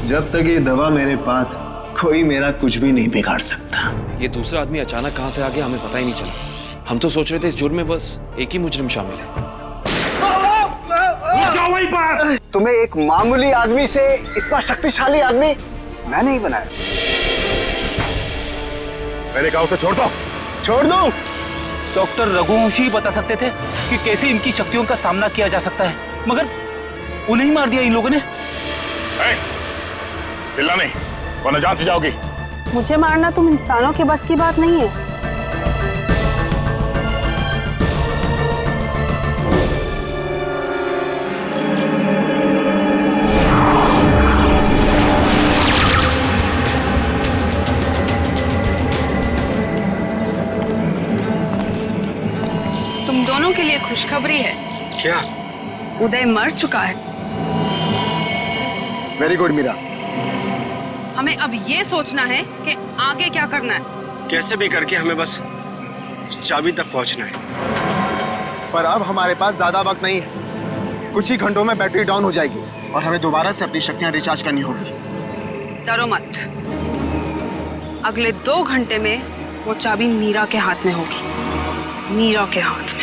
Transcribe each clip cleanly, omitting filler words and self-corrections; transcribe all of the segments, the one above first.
जब तक ये दवा मेरे पास, कोई मेरा कुछ भी नहीं बिगाड़ सकता। ये दूसरा आदमी अचानक कहां से आ गया हमें पता ही नहीं चला। हम तो सोच रहे थे इस जुर्म में बस एक ही मुजरिम शामिल है। तुम्हें एक मामूली आदमी से इतना शक्तिशाली आदमी मैं नहीं बनाया। मैंने कहा उसे छोड़ दो। छोड़ दो। डॉक्टर रघुवंशी बता सकते थे कि कैसे इनकी शक्तियों का सामना किया जा सकता है, मगर उन्हें ही मार दिया इन लोगों ने। हिलना नहीं वरना जान से जाओगी। मुझे मारना तुम इंसानों के बस की बात नहीं है। तुम दोनों के लिए खुशखबरी है। क्या? उदय मर चुका है। Very good Meera. हमें अब ये सोचना है कि आगे क्या करना है। कैसे भी करके हमें बस चाबी तक पहुंचना है। पर अब हमारे पास ज्यादा वक्त नहीं है। कुछ ही घंटों में बैटरी डाउन हो जाएगी और हमें दोबारा से अपनी शक्तियां रिचार्ज करनी होगी। डरो मत, अगले 2 घंटे में वो चाबी मीरा के हाथ में होगी। मीरा के हाथ में।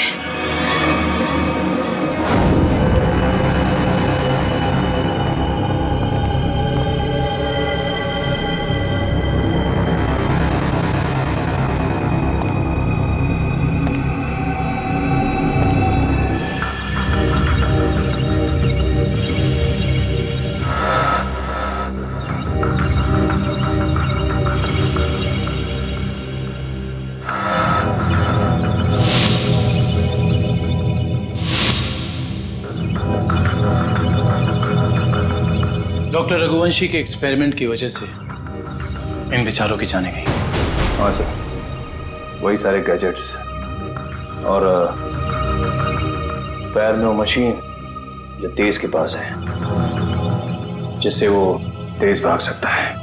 डॉक्टर रघुवंशी के एक्सपेरिमेंट की वजह से इन बेचारों की जाने गई। हाँ सर, वही सारे गैजेट्स और पैर में वो मशीन जो तेज के पास है, जिससे वो तेज भाग सकता है।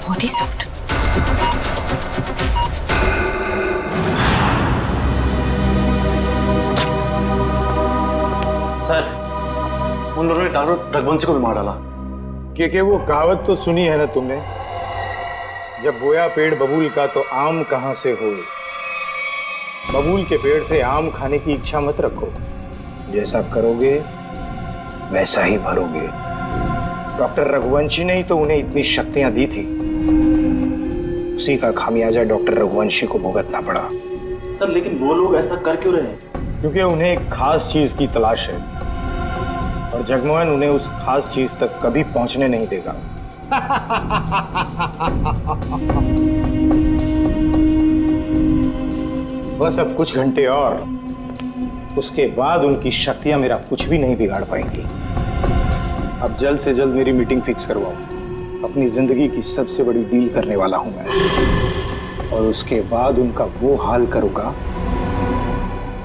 Body suit. सर, उन लोगों ने डॉक्टर रघुवंशी को भी मार डाला। कि वो कहावत तो सुनी है ना तुमने, जब बोया पेड़ बबूल का तो आम कहां से होए। बबूल के पेड़ से आम खाने की इच्छा मत रखो, जैसा करोगे वैसा ही भरोगे। डॉक्टर रघुवंशी ने ही तो उन्हें इतनी शक्तियां दी थी, उसी का खामियाजा डॉक्टर रघुवंशी को भुगतना पड़ा। सर, लेकिन वो लोग ऐसा कर क्यों रहे हैं? क्योंकि उन्हें एक खास चीज की तलाश है और जगमोहन उन्हें उस खास चीज तक कभी पहुंचने नहीं देगा। बस अब कुछ घंटे और, उसके बाद उनकी शक्तियां मेरा कुछ भी नहीं बिगाड़ पाएंगी। अब जल्द से जल्द मेरी मीटिंग फिक्स करवाओ। अपनी जिंदगी की सबसे बड़ी डील करने वाला हूं मैं, और उसके बाद उनका वो हाल करूंगा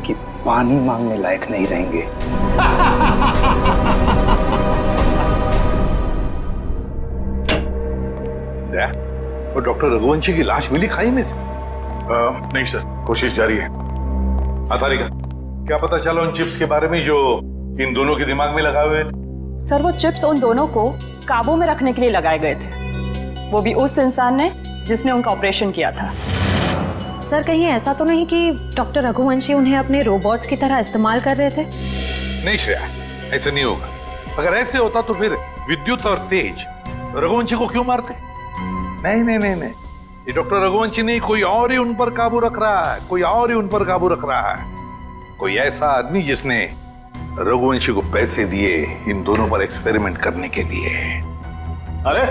कि पानी मांगने लायक नहीं रहेंगे। वो डॉक्टर रघुवंशी की लाश मिली खाई में से? नहीं सर, कोशिश जारी है। तारिका, क्या पता चला उन चिप्स के बारे में जो इन दोनों के दिमाग में लगाए हुए थे? सर, वो चिप्स उन दोनों को काबू में रखने के लिए लगाए गए थे, वो भी उस इंसान ने जिसने उनका ऑपरेशन किया था। सर, कहीं ऐसा तो नहीं कि डॉक्टर रघुवंशी उन्हें अपने रोबोट्स की तरह इस्तेमाल कर रहे थे? नहीं श्रेया, ऐसा नहीं होगा। अगर ऐसे होता तो फिर विद्युत और तेज रघुवंशी को क्यों मारते? नहीं नहीं नहीं नहीं, ये डॉक्टर रघुवंशी नहीं, कोई और ही उन पर काबू रख रहा है, कोई और ही उन पर काबू रख रहा है। कोई ऐसा आदमी जिसने रघुवंशी को पैसे दिए इन दोनों पर एक्सपेरिमेंट करने के लिए। अरे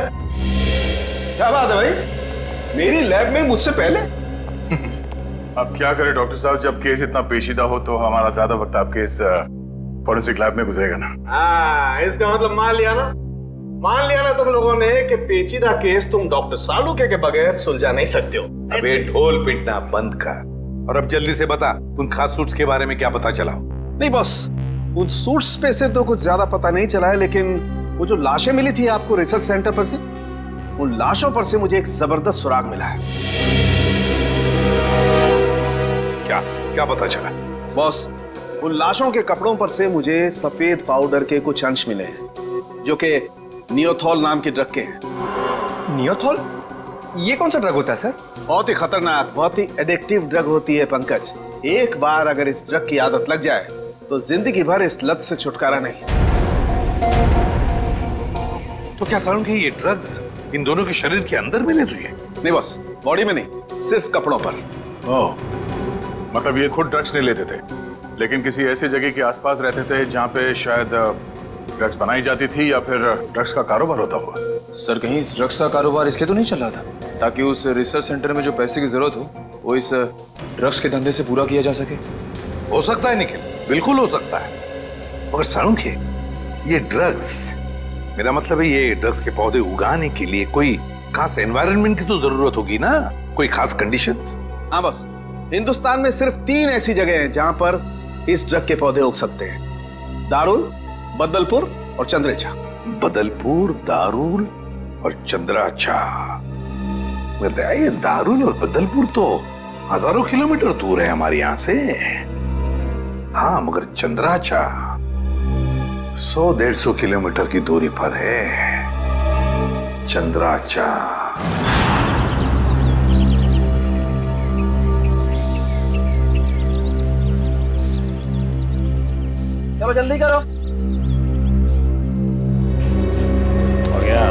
क्या बात है भाई, मेरी लैब में मुझसे पहले? अब क्या करें डॉक्टर साहब, जब केस इतना पेचीदा हो तो हमारा ज्यादा वक्त आपके इस फॉरेंसिक लैब में गुजरेगा ना। हाँ, इसका मतलब मान लिया ना तुम लोगों ने कि पेचीदा केस तुम डॉक्टर सालुके के बगैर सुलझा नहीं सकते हो। अबे ढोल पिटना बंद कर और अब जल्दी से बता, उन खास सूट्स के बारे में क्या पता चला? नहीं बॉस, उन सूट्स पे से तो कुछ ज्यादा पता नहीं चला है, लेकिन वो जो लाशें मिली थी आपको रिसर्च सेंटर पर से, उन लाशों पर से मुझे एक जबरदस्त सुराग मिला है। क्या क्या पता चला? बॉस, उन लाशों के कपड़ों पर से मुझे सफेद पाउडर के कुछ अंश मिले हैं जो कि नियोथॉल नाम की ड्रग के हैं। नियोथॉल? ये कौन सा ड्रग होता है सर? बहुत ही खतरनाक, बहुत ही एडिक्टिव ड्रग होती है पंकज। एक बार अगर इस ड्रग की आदत लग जाए तो जिंदगी भर इस लत से छुटकारा नहीं। तो क्या सारुण के ये ड्रग्स इन दोनों के शरीर के अंदर मिले तुझे? नहीं बॉस, बॉडी में नहीं, सिर्फ कपड़ों पर। ओह, मतलब ये खुद ड्रग्स नहीं लेते थे, लेकिन किसी ऐसी जगह के आसपास रहते थे जहाँ पे शायद ड्रग्स बनाई जाती थी या फिर ड्रग्स का कारोबार होता हुआ। सर कहीं इस ड्रग्स का कारोबार इसलिए तो नहीं चल रहा था ताकि उस रिसर्च सेंटर में जो पैसे की जरूरत हो वो इस ड्रग्स के धंधे से पूरा किया जा सके? हो सकता है निखिल, बिल्कुल हो सकता है। मगर सारुण के ये ड्रग्स, मेरा मतलब है ये ड्रग्स के पौधे उगाने के लिए कोई खास एनवायरनमेंट की तो जरूरत होगी ना, कोई खास कंडीशंस? हाँ बस, हिंदुस्तान में सिर्फ 3 ऐसी जगह हैं जहां पर इस ड्रग के पौधे उग सकते हैं। दारुल, बदलपुर और चंद्रेचा। बदलपुर, दारुल और चंद्राचा। ये दारुल और बदलपुर तो हजारों किलोमीटर दूर है हमारे यहाँ से। हाँ, मगर चंद्राचा 100-150 किलोमीटर की दूरी पर है। चंद्राचा। चलो जल्दी करो। हो गया।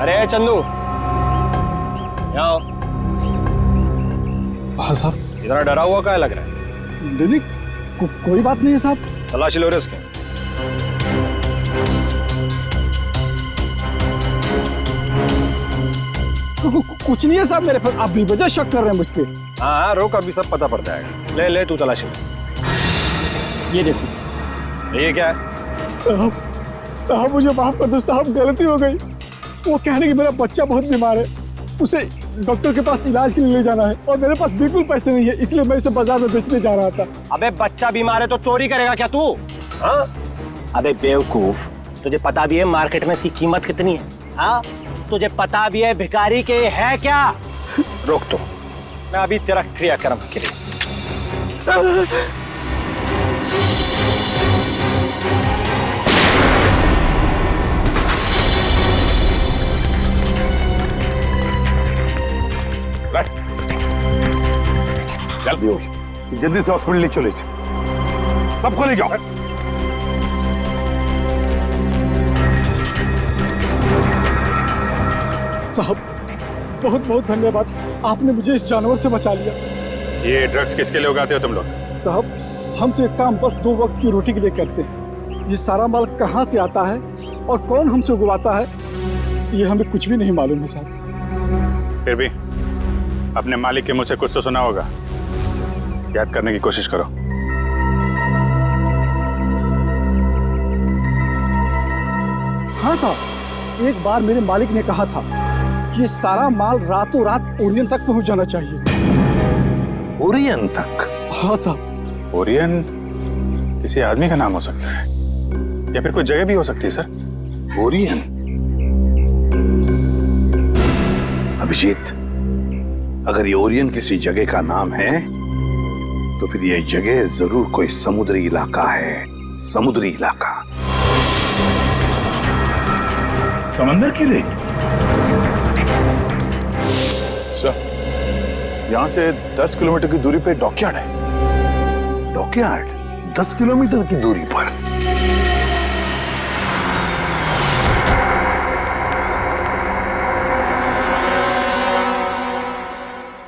अरे चंदू, आओ। हाँ साहब। इतना डरा हुआ क्या लग रहा है? नहीं, कोई बात नहीं है साहब। तलाशी लो इसके। कुछ नहीं है साहब मेरे पर, आप बेवजह शक कर रहे हैं मुझ पे। हाँ, रोक, अभी सब पता पड़ जाएगा। ले ले तू तलाशी ले। ये देखो। ये क्या है? साहब मुझे माफ कर दो साहब, गलती हो गई। वो कहने कि मेरा बच्चा बहुत बीमार है, उसे डॉक्टर के पास इलाज के लिए ले जाना है और मेरे पास बिल्कुल पैसे नहीं है, इसलिए मैं इसे बाजार में बेचने जा रहा था। अबे बच्चा बीमार है तो चोरी करेगा क्या तू? हाँ? अबे बेवकूफ, तुझे पता भी है मार्केट में इसकी कीमत कितनी है? हाँ? तुझे पता भी है भिखारी के है क्या? रोक तो, मैं अभी तेरा क्रियाक्रम के लिए। जल्दी से हॉस्पिटल ले चले, सबको ले जाओ। साहब बहुत बहुत धन्यवाद, आपने मुझे इस जानवर से बचा लिया। ये ड्रग्स किसके लिए उगाते हो तुम लोग? साहब हम तो एक काम बस 2 वक्त की रोटी के लिए करते हैं। ये सारा माल कहाँ से आता है और कौन हमसे उगवाता है ये हमें कुछ भी नहीं मालूम है साहब। फिर भी अपने मालिक के मुंह से कुछ तो सुना होगा, याद करने की कोशिश करो। हाँ साहब, एक बार मेरे मालिक ने कहा था कि ये सारा माल रातों रात ओरियन तक पहुंच जाना चाहिए। ओरियन तक? हाँ साहब। ओरियन किसी आदमी का नाम हो सकता है या फिर कोई जगह भी हो सकती है सर। ओरियन? अभिजीत, अगर ये ओरियन किसी जगह का नाम है तो फिर ये जगह जरूर कोई समुद्री इलाका है। समुद्री इलाका। समंदर के लिए? सर, यहां से 10 किलोमीटर की दूरी पे डॉकयार्ड है। डॉकयार्ड? 10 किलोमीटर की दूरी पर?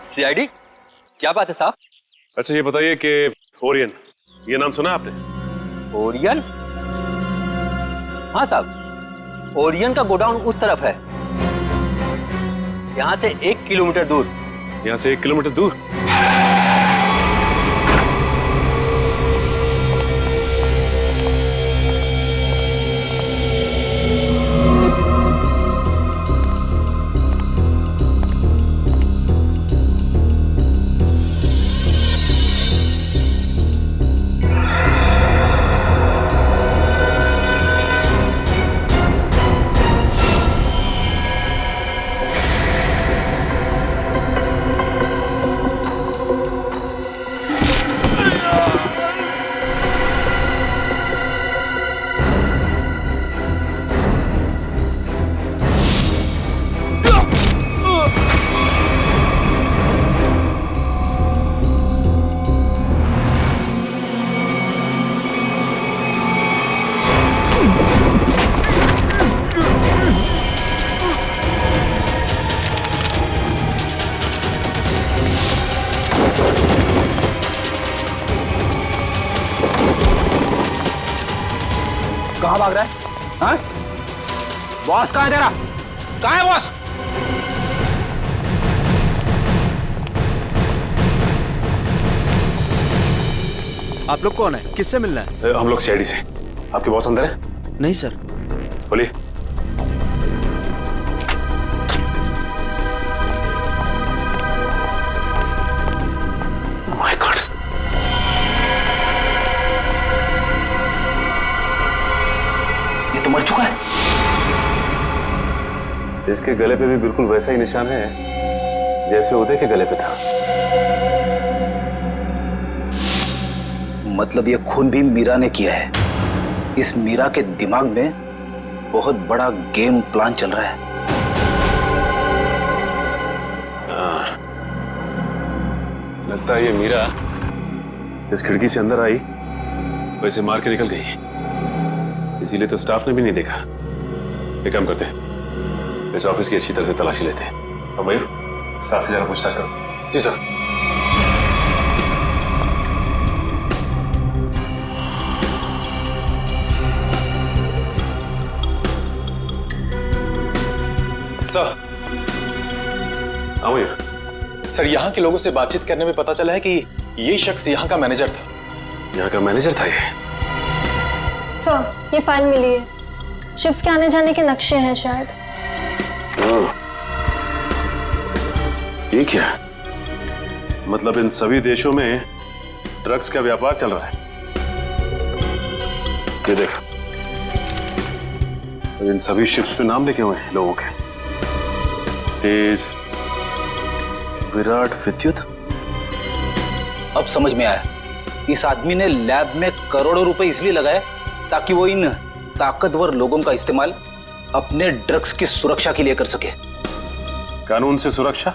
सीआईडी, क्या बात है साहब? अच्छा ये बताइए कि ओरियन, ये नाम सुना आपने? ओरियन? हाँ साहब, ओरियन का गोडाउन उस तरफ है, यहाँ से 1 किलोमीटर दूर। यहाँ से 1 किलोमीटर दूर? कहाँ भाग रहा है? हाँ? बॉस कहाँ है तेरा? कहाँ है बॉस? आप लोग कौन है? किससे मिलना है? हम लोग सीआईडी से। आपके बॉस अंदर है? नहीं सर। बोलिए। माय गॉड, ये तो मर चुका है। इसके गले पे भी बिल्कुल वैसा ही निशान है जैसे उदय के गले पे था। मतलब ये खून भी मीरा ने किया है। इस मीरा के दिमाग में बहुत बड़ा गेम प्लान चल रहा है। लगता है ये मीरा इस खिड़की से अंदर आई, वैसे मार के निकल गई, इसीलिए तो स्टाफ ने भी नहीं देखा। एक काम करते हैं, इस ऑफिस की अच्छी तरह से तलाशी लेते हैं। और मयूर, स्टाफ से जरा पूछताछ करो। जी सर। सर। हाँ मयूर। सर, यहाँ के लोगों से बातचीत करने में पता चला है कि ये शख्स यहाँ का मैनेजर था। यहाँ का मैनेजर था ये? सर, ये फाइल मिली है। शिफ्ट के आने जाने के नक्शे हैं शायद। ये क्या? मतलब इन सभी देशों में ड्रग्स का व्यापार चल रहा है। ये देख, इन सभी शिप्स पे नाम लिखे हुए हैं लोगों के। तेज, विराट, विद्युत। अब समझ में आया, इस आदमी ने लैब में करोड़ों रुपए इसलिए लगाए ताकि वो इन ताकतवर लोगों का इस्तेमाल अपने ड्रग्स की सुरक्षा के लिए कर सके। कानून से सुरक्षा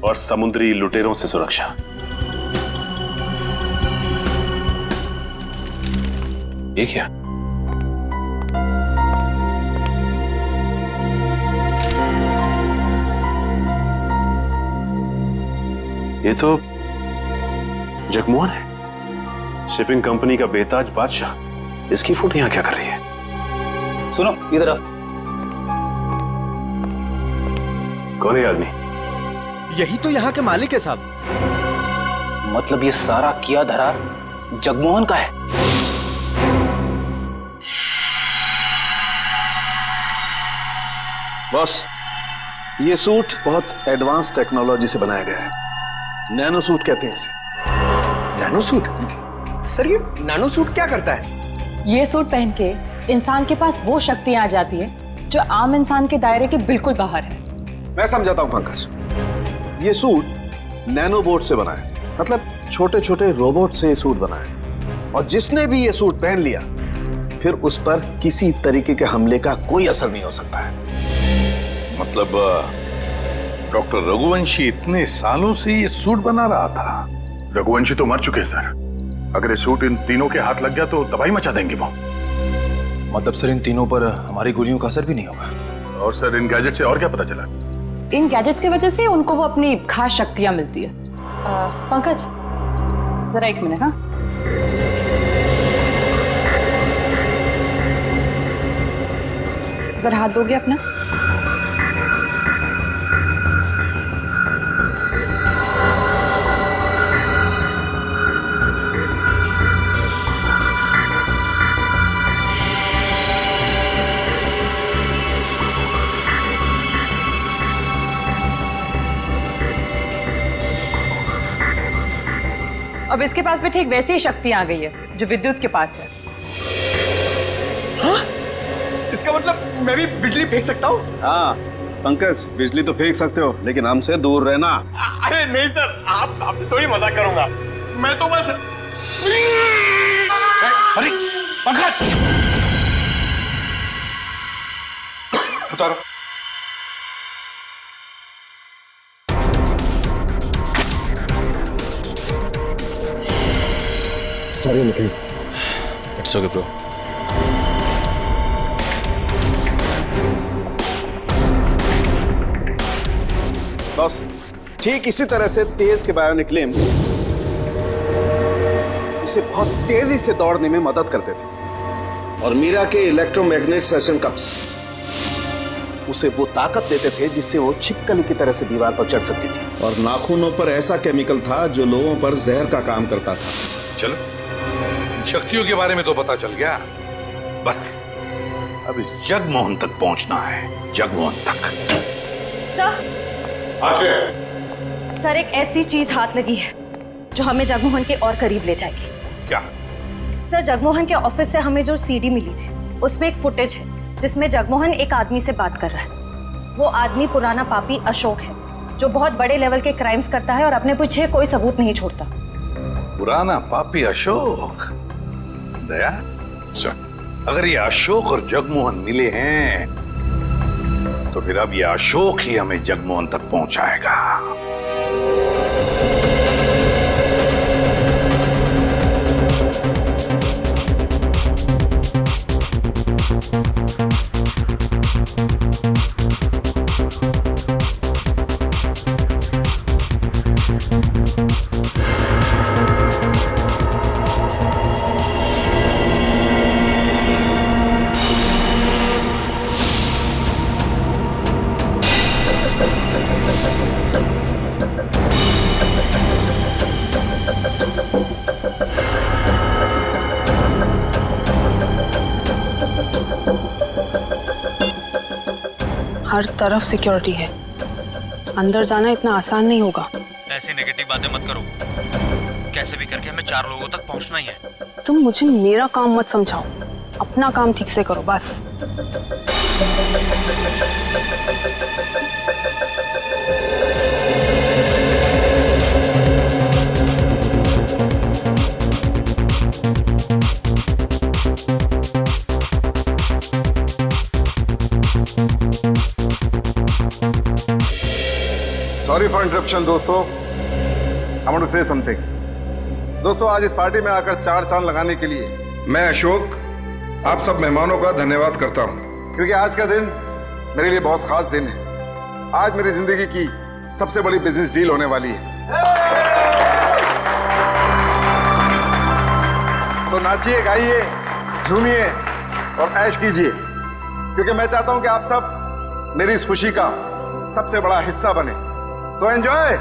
और समुद्री लुटेरों से सुरक्षा। ये क्या? ये तो जगमोहन है, शिपिंग कंपनी का बेताज बादशाह। इसकी फोटो यहां क्या कर रही है? सुनो, इधर आओ। कौन है ये आदमी? यही तो यहाँ के मालिक है साहब। मतलब ये सारा किया धरा जगमोहन का है। बॉस, ये सूट बहुत एडवांस टेक्नोलॉजी से बनाया गया है। नैनो सूट कहते हैं इसे। Nano suit? सर, ये नैनो सूट क्या करता है? ये सूट पहन के इंसान के पास वो शक्तियां आ जाती है जो आम इंसान के दायरे के बिल्कुल बाहर है। मैं समझाता हूं पंकज। ये सूट नैनो बोट से बना है, मतलब छोटे छोटे रोबोट से ये सूट बना है। और जिसने भी ये सूट पहन लिया, फिर उस पर किसी तरीके के हमले का कोई असर नहीं हो सकता है। मतलब डॉक्टर रघुवंशी इतने सालों से ये सूट बना रहा था? रघुवंशी तो मर चुके हैं सर। अगर ये सूट इन तीनों के हाथ लग गया तो तबाही मचा देंगे वो। मतलब सर, इन तीनों पर हमारी गोलियों का असर भी नहीं होगा। और सर, इन गैजेट से और क्या पता चला? इन गैजेट्स की वजह से उनको वो अपनी खास शक्तियां मिलती है। पंकज, जरा एक मिनट। हाँ, जरा हाथ दोगे अपना? अब इसके पास भी ठीक वैसी ही शक्ति आ गई है जो विद्युत के पास है। हाँ? इसका मतलब मैं भी बिजली फेंक सकता हूँ? हाँ पंकज, बिजली तो फेंक सकते हो, लेकिन हमसे दूर रहना। अरे नहीं सर, आपसे थोड़ी मजाक करूंगा। मैं तो बस। अरे पंकज, उतारो। Sorry Nikhil. It's okay bro. Boss, ठीक इसी तरह से तेज के बायोनिक लिम्स उसे बहुत तेजी से दौड़ने में मदद करते थे। और मीरा के इलेक्ट्रोमैग्नेट सेशन कप्स उसे वो ताकत देते थे जिससे वो छिपकली की तरह से दीवार पर चढ़ सकती थी। और नाखूनों पर ऐसा केमिकल था जो लोगों पर जहर का काम करता था। चलो, शक्तियों के बारे में तो पता चल गया, बस अब इस जगमोहन तक पहुंचना है। जगमोहन तक। सर एक ऐसी चीज हाथ लगी है जो हमें जगमोहन के और करीब ले जाएगी। क्या? सर जगमोहन के ऑफिस से हमें जो सीडी मिली थी उसमें एक फुटेज है जिसमें जगमोहन एक आदमी से बात कर रहा है। वो आदमी पुराना पापी अशोक है जो बहुत बड़े लेवल के क्राइम्स करता है और अपने पीछे कोई सबूत नहीं छोड़ता। पुराना पापी अशोक? दया सर, अगर ये अशोक और जगमोहन मिले हैं तो फिर अब ये अशोक ही हमें जगमोहन तक पहुंचाएगा। हर तरफ सिक्योरिटी है, अंदर जाना इतना आसान नहीं होगा। ऐसी नेगेटिव बातें मत करो, कैसे भी करके हमें 4 लोगों तक पहुंचना ही है। तुम मुझे मेरा काम मत समझाओ, अपना काम ठीक से करो बस। सॉरी फॉर इंटरप्शन दोस्तों, I want to say something. दोस्तों, आज इस पार्टी में आकर 4 चांद लगाने के लिए मैं अशोक आप सब मेहमानों का धन्यवाद करता हूं, क्योंकि आज का दिन मेरे लिए बहुत खास दिन है। आज मेरी जिंदगी की सबसे बड़ी बिजनेस डील होने वाली है। तो नाचिए, गाइए, झूमिए और ऐश कीजिए, क्योंकि मैं चाहता हूं कि आप सब मेरी इस खुशी का सबसे बड़ा हिस्सा बने। तो एंजॉय।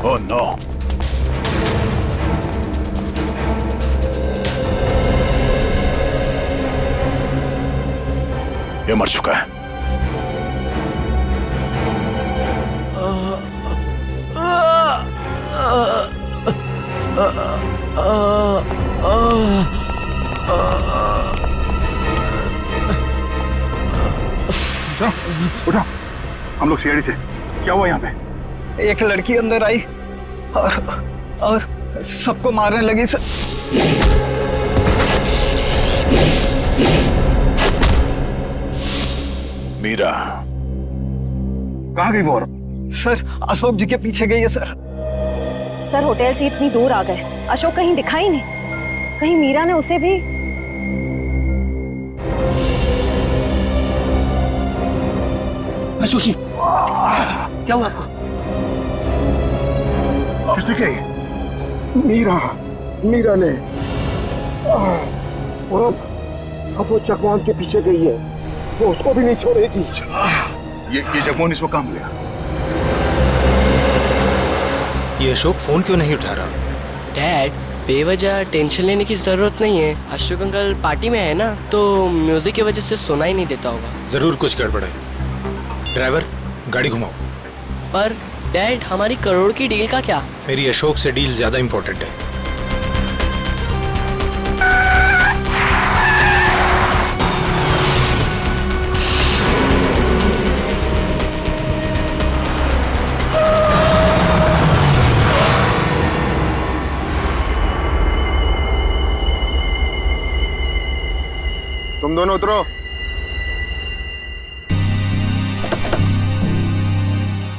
Oh no. ये मर चुका है। उठो, हम लोग सीआईडी से। क्या हुआ यहाँ पे? एक लड़की अंदर आई और सबको मारने लगी सर। मीरा कहाँ गई वो? सर अशोक जी के पीछे गई है सर। सर होटल से इतनी दूर आ गए, अशोक कहीं दिखाई नहीं। कहीं मीरा ने उसे भी। अशोक जी क्या हुआ आपको? किसने कही? मीरा ने। और अब वो चकवान के पीछे गई है, वो उसको भी नहीं छोड़ेगी। ये जगमोहन इसको काम लिया। ये अशोक फोन क्यों नहीं उठा रहा? डैड, बेवजह टेंशन लेने की जरूरत नहीं है। अशोक अंकल पार्टी में है ना, तो म्यूजिक की वजह से सुनाई नहीं देता होगा। जरूर कुछ गड़बड़ है। ड्राइवर, गाड़ी घुमाओ। पर डैड, हमारी करोड़ की डील का क्या? मेरी अशोक से डील ज्यादा इंपॉर्टेंट है। तुम दोनों उतरो।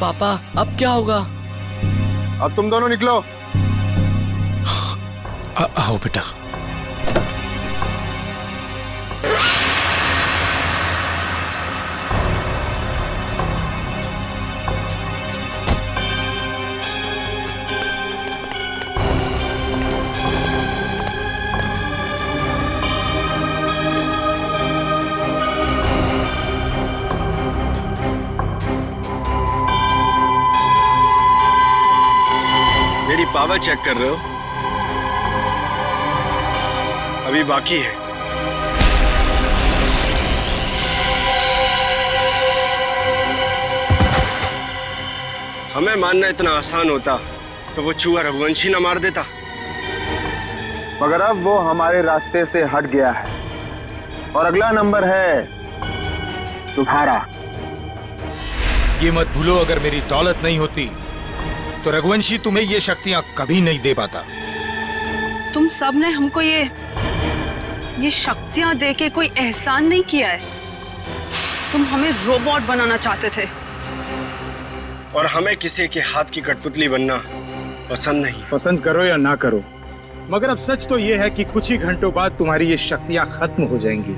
पापा, अब क्या होगा? अब तुम दोनों निकलो। आओ बेटा। मेरी पावर चेक कर रहे हो? अभी बाकी है। हमें मानना इतना आसान होता तो वो चूहा रघुवंशी ना मार देता। मगर अब वो हमारे रास्ते से हट गया है और अगला नंबर है तुम्हारा। ये मत भूलो, अगर मेरी दौलत नहीं होती तो रघुवंशी तुम्हें ये शक्तियां कभी नहीं दे पाता। तुम सब ने हमको ये शक्तियां देके कोई एहसान नहीं किया है। तुम हमें रोबोट बनाना चाहते थे और हमें किसी के हाथ की कठपुतली बनना पसंद नहीं। पसंद करो या ना करो, मगर अब सच तो ये है कि कुछ ही घंटों बाद तुम्हारी ये शक्तियां खत्म हो जाएंगी।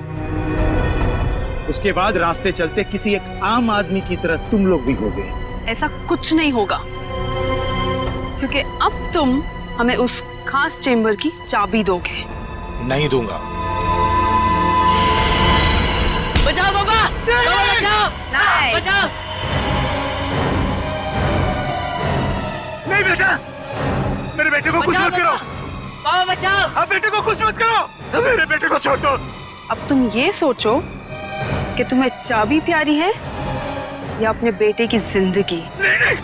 उसके बाद रास्ते चलते किसी एक आम आदमी की तरह तुम लोग भी होगे। ऐसा कुछ नहीं होगा, क्योंकि अब तुम हमें उस खास चेंबर की चाबी दोगे। नहीं दूंगा। बचाओ बाबा, बाबा बचाओ, नहीं बचाओ। नहीं बेटा, मेरे बेटे को कुछ मत करो। बाबा बचाओ। अब बेटे को कुछ मत करो, मेरे बेटे को छोड़ दो। अब तुम ये सोचो कि तुम्हें चाबी प्यारी है या अपने बेटे की जिंदगी। नहीं,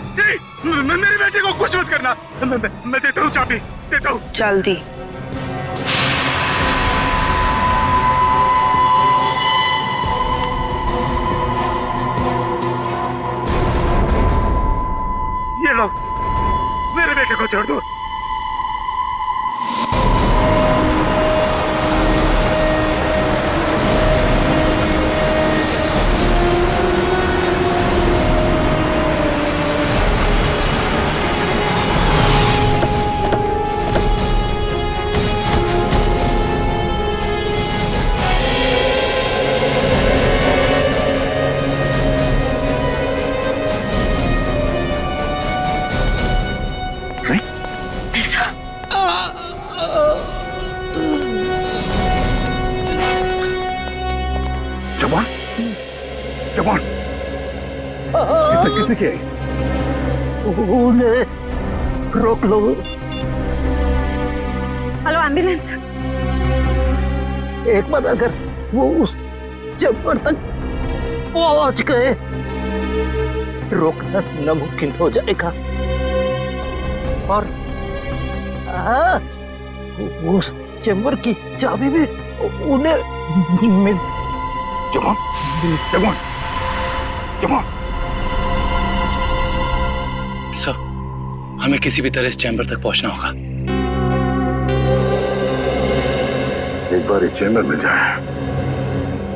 मेरे बेटे को कुछ मत करना। मैं देता हूँ चाबी, देता हूँ। जल्दी। ये लो, मेरे बेटे को छोड़ दो। किसने किया? रोक लो। Hello ambulance. एक बार अगर वो उस चैम्बर तक पहुंच गए, रोकना नामुमकिन हो जाएगा। और हाँ, उस चैम्बर की चाबी भी उन्हें मिल। सर, हमें किसी भी तरह इस चैम्बर तक पहुंचना होगा। एक बार इस चैम्बर में जाए,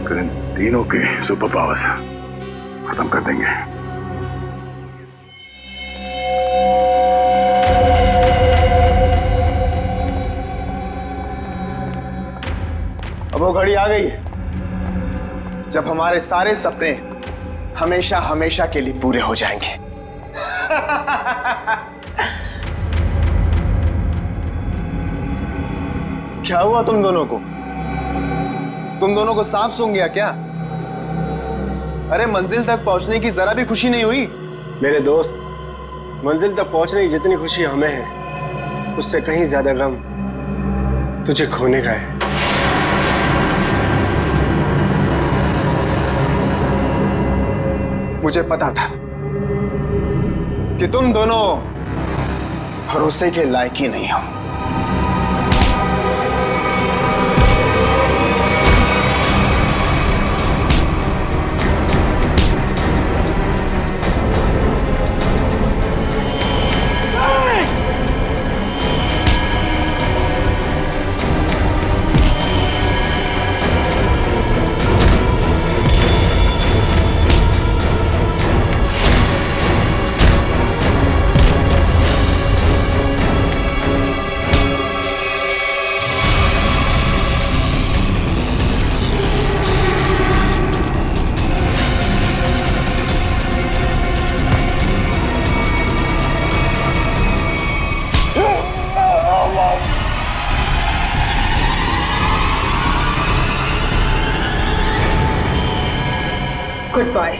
फिर इन तीनों के सुपर पावर्स खत्म कर देंगे। अब वो घड़ी आ गई है जब हमारे सारे सपने हमेशा हमेशा के लिए पूरे हो जाएंगे। क्या हुआ तुम दोनों को? तुम दोनों को सांप सूंघ गया क्या? अरे मंजिल तक पहुंचने की जरा भी खुशी नहीं हुई? मेरे दोस्त, मंजिल तक पहुंचने की जितनी खुशी हमें है, उससे कहीं ज्यादा गम तुझे खोने का है। मुझे पता था कि तुम दोनों भरोसे के लायक ही नहीं हो। Goodbye.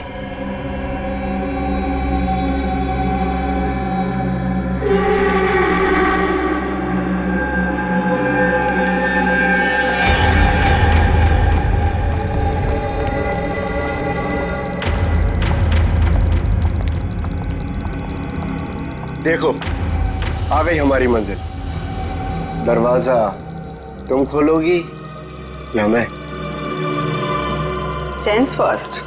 देखो, आ गई हमारी मंजिल। दरवाजा तुम खोलोगी या मैं? Gents first.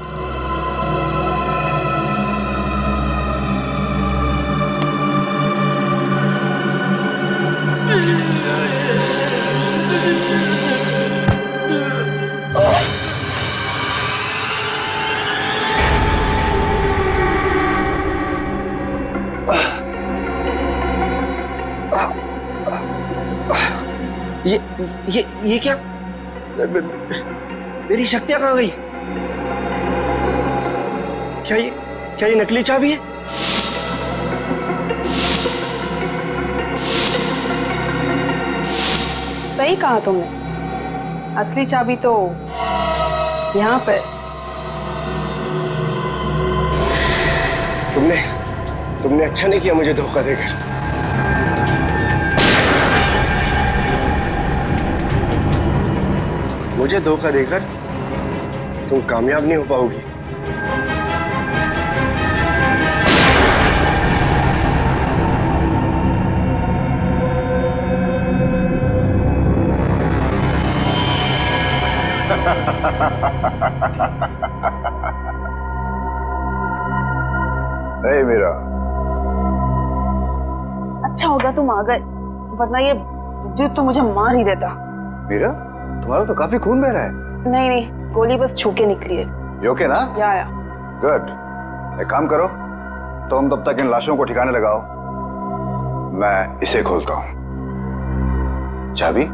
ये क्या? मेरी शक्तियां कहाँ गई? क्या ये नकली चाबी है? सही कहा तुमने, असली चाबी तो यहाँ पर। तुमने अच्छा नहीं किया मुझे धोखा देकर। मुझे धोखा देकर तुम कामयाब नहीं हो पाओगी। नहीं मीरा, अच्छा होगा तुम आ गए, वरना ये विद्युत तो मुझे मार ही देता। मीरा, तुम्हारा तो काफी खून बह रहा है। नहीं, गोली बस छू के निकली है। You okay ना? या। गुड। एक काम करो, तुम तब तक इन लाशों को ठिकाने लगाओ, मैं इसे खोलता हूं। चाबी?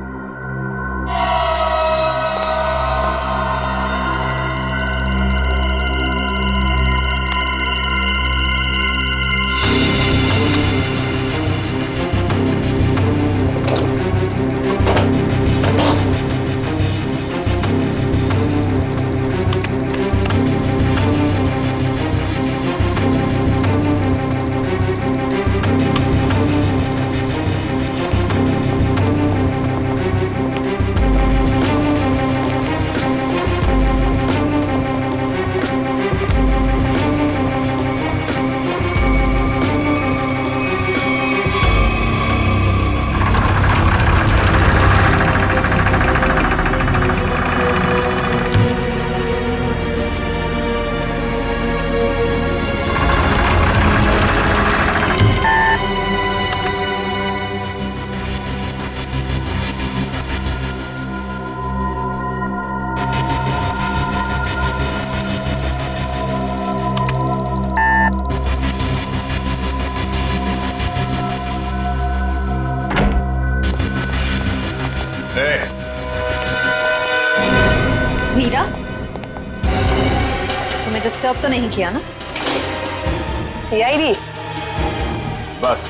मीरा, तुम्हें डिस्टर्ब तो नहीं किया ना? सीआईडी, बस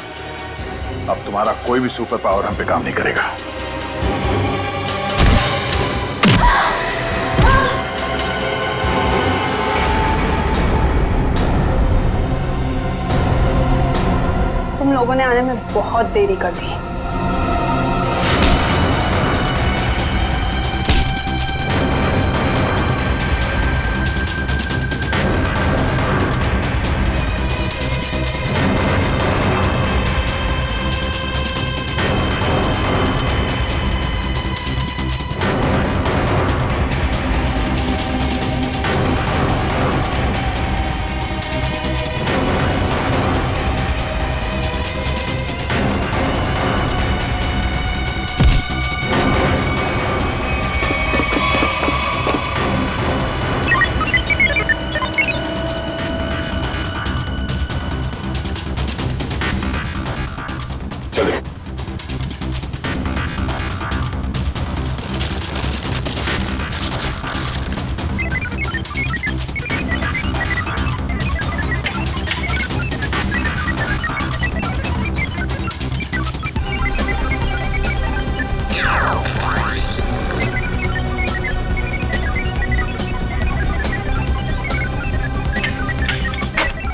अब तुम्हारा कोई भी सुपर पावर हम पे काम नहीं करेगा। तुम लोगों ने आने में बहुत देरी कर दी।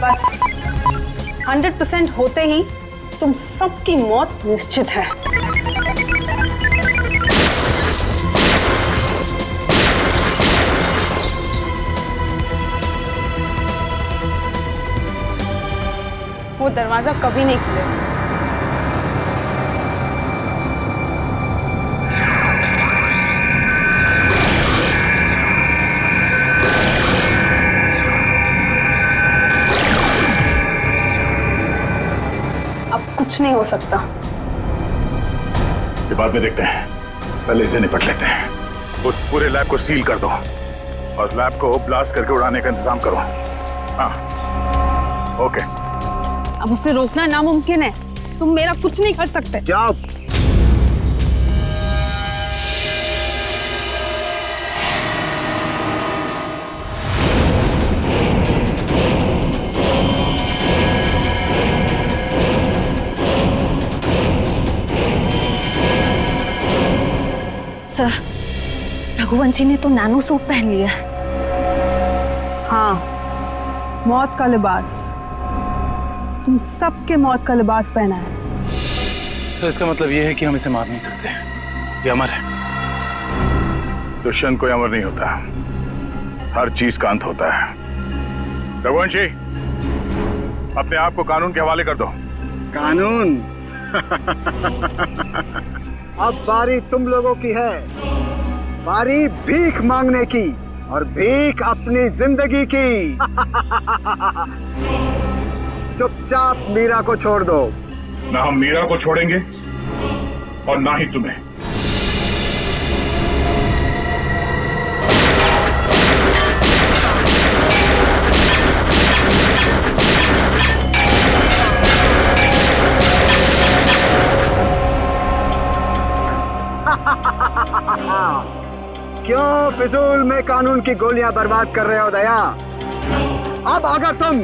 बस 100% होते ही तुम सबकी मौत निश्चित है। वो दरवाजा कभी नहीं खुलेगा। कुछ नहीं हो सकता। ये बाद में देखते हैं, पहले इसे निपट लेते हैं। उस पूरे लैब को सील कर दो और उस लैब को ब्लास्ट करके उड़ाने का इंतजाम करो। हाँ, ओके। अब उसे रोकना नामुमकिन है। तुम मेरा कुछ नहीं कर सकते। जाओ। सर, रघुवंशी ने तो नैनो सूट पहन लिया है। हाँ, मौत का लिबास। तुम सबके मौत का लिबास पहना है। सर, इसका मतलब ये है कि हम इसे मार नहीं सकते। ये अमर है। दुष्यंत कोई अमर नहीं होता, हर चीज का अंत होता है। रघुवंशी, अपने आप को कानून के हवाले कर दो। कानून? अब बारी तुम लोगों की है। बारी भीख मांगने की, और भीख अपनी जिंदगी की। चुपचाप मीरा को छोड़ दो। ना हम मीरा को छोड़ेंगे और ना ही तुम्हें। क्यों फिजूल में कानून की गोलियां बर्बाद कर रहे हो दया? अब अगर तुम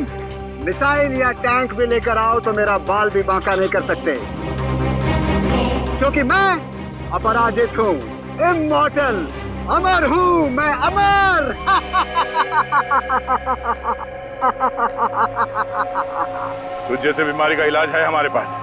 मिसाइल या टैंक भी लेकर आओ तो मेरा बाल भी बांका नहीं कर सकते, क्योंकि मैं अपराजित हूँ, इमॉर्टल, अमर हूँ मैं, अमर। तुझ जैसे बीमारी का इलाज है हमारे पास।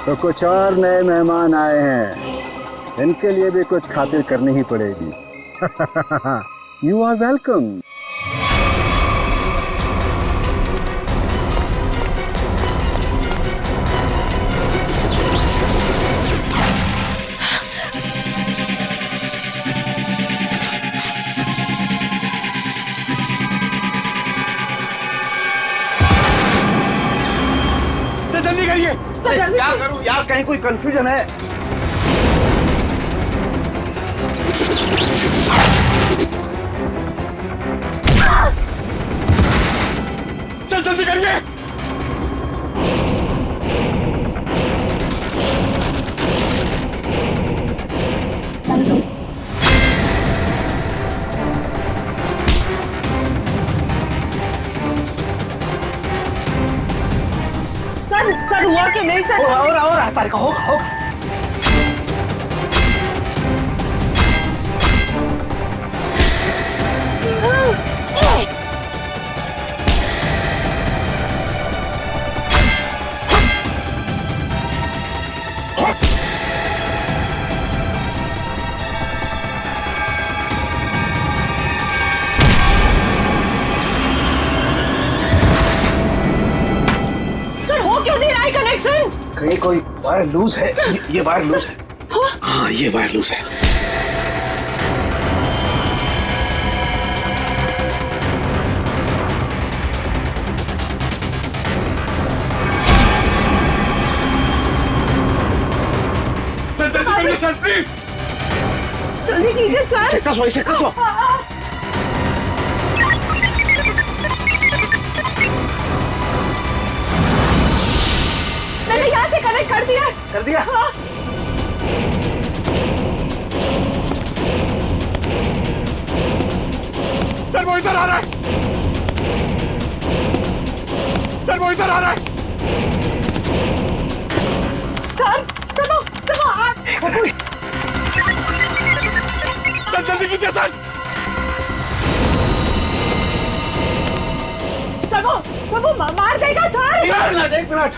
तो कुछ और नए मेहमान आए हैं, इनके लिए भी कुछ खातिर करनी ही पड़ेगी। You are welcome. जल्दी करिए। क्या करूं यार, कहीं कोई कंफ्यूजन है? चल जल्दी करिए। सर हुआ कि नहीं सर? और तारिका होगा। कहीं कोई वायर लूज है। ये वायर लूज है। हाँ ये वायर लूज है। सर जल्दी करिए सर प्लीज। जल्दी कीजिए सर। इसे कसो। मैंने यहाँ से कनेक्ट कर दिया। कर दिया? हाँ। सर वो इधर आ रहा है। सर वो इधर आ रहा है। सर सर जल्दी कीजिए सर। वो मार देगा सर। एक मिनट।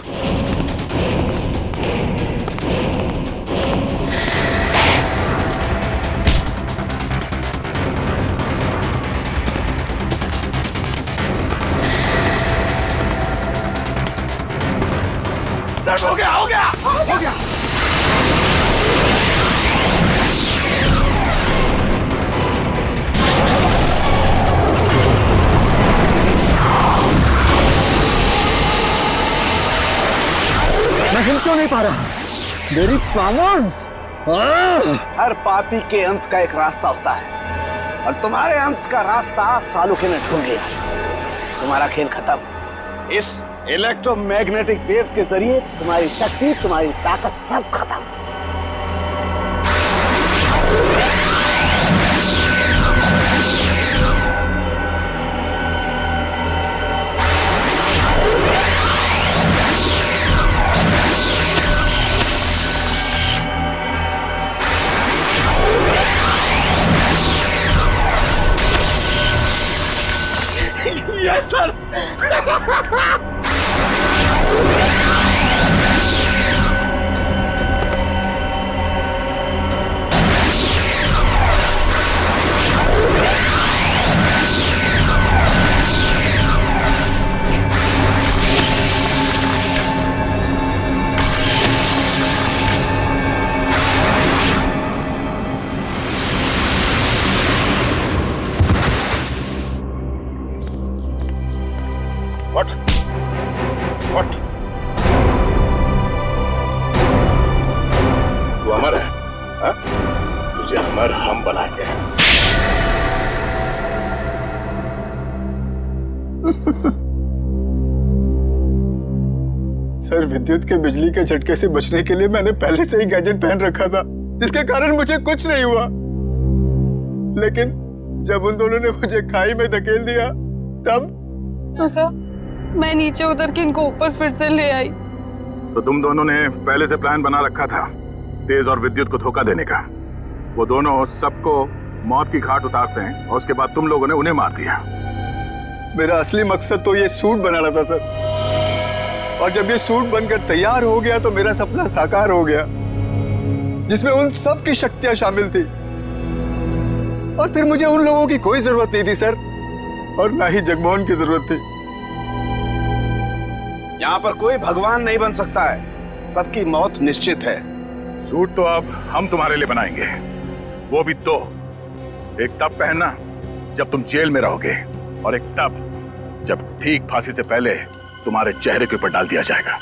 हो गया। मैं हिल क्यों नहीं पा रहा? मेरी पावर्स। हर पापी के अंत का एक रास्ता होता है और तुम्हारे अंत का रास्ता सालुखे ने ढूंढ लिया। तुम्हारा खेल खत्म। इस इलेक्ट्रोमैग्नेटिक वेव्स के जरिए तुम्हारी शक्ति, तुम्हारी ताकत सब खत्म। Yes sir. What? तू अमर है, हाँ? तुझे अमर हम बनाएंगे। सर विद्युत के बिजली के झटके से बचने के लिए मैंने पहले से ही गैजेट पहन रखा था, जिसके कारण मुझे कुछ नहीं हुआ। लेकिन जब उन दोनों ने मुझे खाई में धकेल दिया तब तो सर मैं नीचे उतर के इनको ऊपर फिर से ले आई। तो तुम दोनों ने पहले से प्लान बना रखा था तेज और विद्युत को धोखा देने का। वो दोनों सबको मौत की घाट उतारते हैं और उसके बाद तुम लोगों ने उन्हें मार दिया। मेरा असली मकसद तो ये सूट बनाना था सर, और जब ये सूट बनकर तैयार हो गया तो मेरा सपना साकार हो गया, जिसमें उन सब की शक्तियां शामिल थी। और फिर मुझे उन लोगों की कोई जरूरत नहीं थी सर, और ना ही जगमोहन की जरूरत थी। यहाँ पर कोई भगवान नहीं बन सकता है, सबकी मौत निश्चित है। सूट तो अब हम तुम्हारे लिए बनाएंगे, वो भी दो। एक तब पहनना जब तुम जेल में रहोगे, और एक तब जब ठीक फांसी से पहले तुम्हारे चेहरे के ऊपर डाल दिया जाएगा।